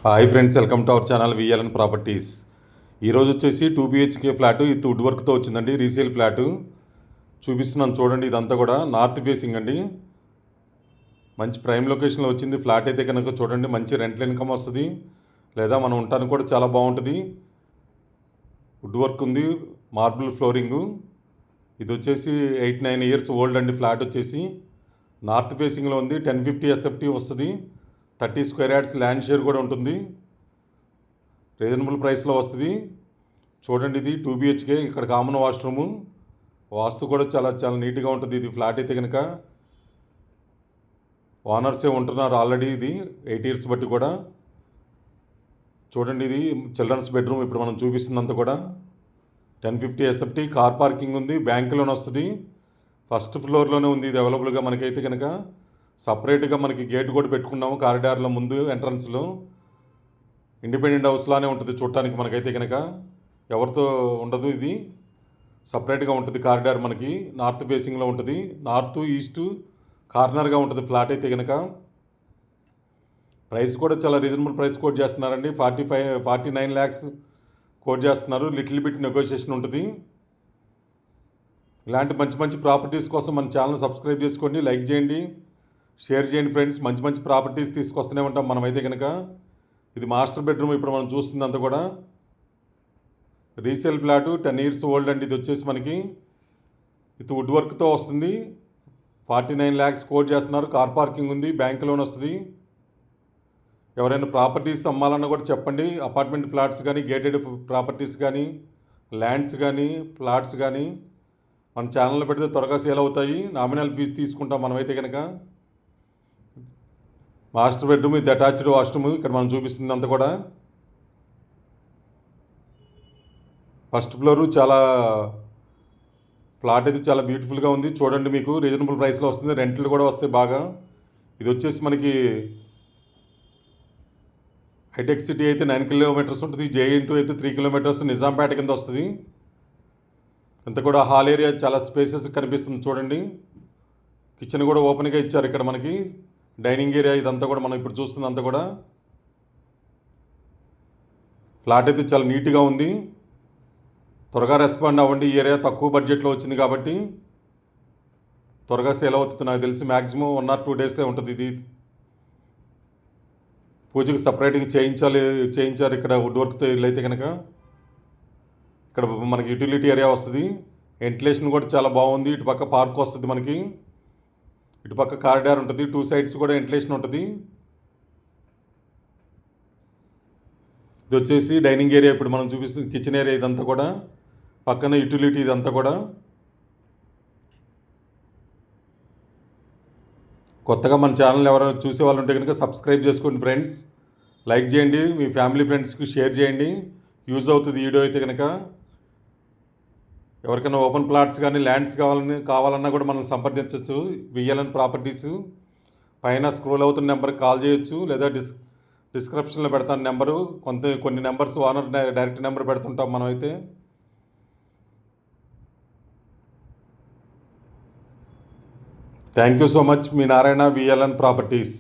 Hi friends, welcome to our channel VLN properties. ఈరోజు వచ్చేసి 2 BHK flat with would వర్క్తో వచ్చిందండి. రీసేల్ ఫ్లాటు చూపిస్తున్నాను చూడండి. ఇదంతా కూడా నార్త్ ఫేసింగ్ అండి. మంచి ప్రైమ్ లొకేషన్లో వచ్చింది. ఫ్లాట్ అయితే కనుక చూడండి, మంచి రెంటల్ ఇన్కమ్ వస్తుంది, లేదా మనం ఉండటానికి కూడా చాలా బాగుంటుంది. వుడ్ వర్క్ ఉంది, మార్బుల్ ఫ్లోరింగు. ఇది వచ్చేసి 8-9 ఇయర్స్ ఓల్డ్ అండి. ఫ్లాట్ వచ్చేసి నార్త్ ఫేసింగ్లో ఉంది. 1050 SFT వస్తుంది. 30 స్క్వేర్ యార్డ్స్ ల్యాండ్ షేర్ కూడా ఉంటుంది. రీజనబుల్ ప్రైస్లో వస్తుంది. చూడండి, ఇది 2 BHK. ఇక్కడ కామన్ వాష్రూము, వాస్తు కూడా చాలా చాలా నీట్గా ఉంటుంది. ఇది ఫ్లాట్ అయితే కనుక ఓనర్సే ఉంటున్నారు ఆల్రెడీ. ఇది 8 ఇయర్స్ బట్టి కూడా. చూడండి, ఇది చిల్డ్రన్స్ బెడ్రూమ్. ఇప్పుడు మనం చూపిస్తుందంతా కూడా 1050 SFT. కార్ పార్కింగ్ ఉంది, బ్యాంక్ లోన్ వస్తుంది. ఫస్ట్ ఫ్లోర్లోనే ఉంది ఇది అవైలబుల్గా. మనకైతే కనుక సపరేట్గా మనకి గేట్ కూడా పెట్టుకున్నాము కారిడార్లో ముందు ఎంట్రన్స్లో. ఇండిపెండెంట్ హౌస్లానే ఉంటుంది చూడటానికి. మనకైతే కనుక ఎవరితో ఉండదు, ఇది సపరేట్గా ఉంటుంది. కారిడార్ మనకి నార్త్ ఫేసింగ్లో ఉంటుంది. నార్త్ ఈస్ట్ కార్నర్గా ఉంటుంది ఫ్లాట్ అయితే కనుక. ప్రైస్ కూడా చాలా రీజనబుల్ ప్రైస్ కోట్ చేస్తున్నారండి. 49 lakhs కోట్ చేస్తున్నారు. లిటిల్ బిట్ నెగోషియేషన్ ఉంటుంది. ఇలాంటి మంచి మంచి ప్రాపర్టీస్ కోసం మన ఛానల్ సబ్స్క్రైబ్ చేసుకోండి, లైక్ చేయండి, షేర్ చేయండి ఫ్రెండ్స్. మంచి మంచి ప్రాపర్టీస్ తీసుకొస్తూనే ఉంటాం మనమైతే కనుక. ఇది మాస్టర్ బెడ్రూమ్. ఇప్పుడు మనం చూస్తుందంతా కూడా రీసేల్ ఫ్లాటు, 10 ఇయర్స్ ఓల్డ్ అండి. ఇది వచ్చేసి మనకి ఇది వుడ్ వర్క్తో వస్తుంది. 49 lakhs కోట్ చేస్తున్నారు. కార్ పార్కింగ్ ఉంది, బ్యాంక్ లోన్ వస్తుంది. ఎవరైనా ప్రాపర్టీస్ అమ్మాలన్నా కూడా చెప్పండి. అపార్ట్మెంట్ ఫ్లాట్స్ కానీ, గేటెడ్ ప్రాపర్టీస్ కానీ, ల్యాండ్స్ కానీ, ఫ్లాట్స్ కానీ మన ఛానల్లో పెడితే త్వరగా సేల్ అవుతాయి. నామినల్ ఫీజు తీసుకుంటాం మనమైతే కనుక. మాస్టర్ బెడ్రూమ్, ఇది అటాచ్డ్ వాష్రూమ్. ఇక్కడ మనం చూపిస్తుంది అంతా కూడా ఫస్ట్ ఫ్లోరు. చాలా ఫ్లాట్ అయితే చాలా బ్యూటిఫుల్గా ఉంది. చూడండి, మీకు రీజనబుల్ ప్రైస్లో వస్తుంది. రెంట్లు కూడా వస్తాయి బాగా. ఇది వచ్చేసి మనకి హైటెక్ సిటీ అయితే 9 kilometers ఉంటుంది. JN2 అయితే 3 kilometers నిజాంపేట కింద వస్తుంది. అంతా కూడా హాల్ ఏరియా చాలా స్పేసెస్ కనిపిస్తుంది. చూడండి, కిచెన్ కూడా ఓపెన్గా ఇచ్చారు ఇక్కడ మనకి. డైనింగ్ ఏరియా ఇదంతా కూడా మనం ఇప్పుడు చూస్తుంది అంతా కూడా. ఫ్లాట్ అయితే చాలా నీట్గా ఉంది. త్వరగా రెస్పాండ్ అవ్వండి. ఈ ఏరియా తక్కువ బడ్జెట్లో వచ్చింది కాబట్టి త్వరగా సేల్ అవుతుంది. నాకు తెలిసి మ్యాక్సిమం 1 or 2 days ఉంటుంది. ఇది పూజకి సపరేట్గా చేయించారు ఇక్కడ వుడ్ వర్క్తో. ఇల్లు అయితే కనుక ఇక్కడ మనకి యూటిలిటీ ఏరియా వస్తుంది. వెంటిలేషన్ కూడా చాలా బాగుంది. ఇటుపక్క పార్క్ వస్తుంది మనకి, ఇటుపక్క కారిడార్ ఉంటుంది. 2 sides కూడా వెంటిలేషన్ ఉంటుంది. ఇది వచ్చేసి డైనింగ్ ఏరియా. ఇప్పుడు మనం చూపిస్తుంది కిచెన్ ఏరియా. ఇదంతా కూడా పక్కన యూటిలిటీ. ఇదంతా కూడా కొత్తగా మన ఛానల్ ఎవరైనా చూసే వాళ్ళు ఉంటే కనుక సబ్స్క్రైబ్ చేసుకోండి ఫ్రెండ్స్. లైక్ చేయండి, మీ ఫ్యామిలీ ఫ్రెండ్స్కి షేర్ చేయండి. యూజ్ అవుతుంది వీడియో అయితే కనుక. ఎవరికైనా ఓపెన్ ప్లాట్స్ కానీ ల్యాండ్స్ కావాలన్నా కూడా మనం సంప్రదించవచ్చు. విఎల్ఎన్ ప్రాపర్టీస్ పైన స్క్రోల్ అవుతున్న నెంబర్కి కాల్ చేయొచ్చు, లేదా డిస్క్రిప్షన్లో పెడతాను నెంబరు. కొన్ని నెంబర్స్ ఓనర్ డైరెక్ట్ నెంబర్ పెడుతుంటాం మనం అయితే. Thank you so much. Me Narayana, VLN properties.